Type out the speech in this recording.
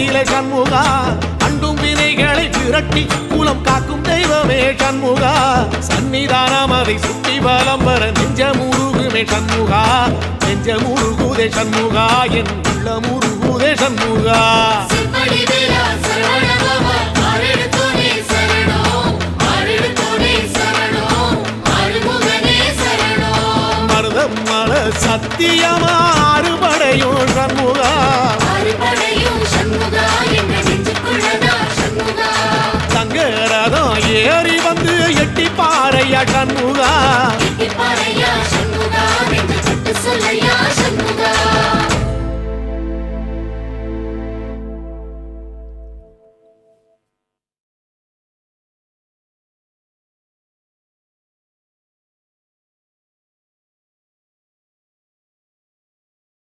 நிலை சண்முகா அண்டும் வினைகளை விரட்டி குலம் காக்கும் தெய்வமே சண்முகா சன்னிதானம் அதை சுற்றி பலம் வர நெஞ்சமுருகுமே சண்முகா நெஞ்சமுருகுதே சண்முகா என் உள்ளமுருகுதே சண்முகா மருதமல சத்தியமா அறுபடையும் சண்முகா தங்கரதம் ஏறி வந்து எட்டி பாறையா சண்முகா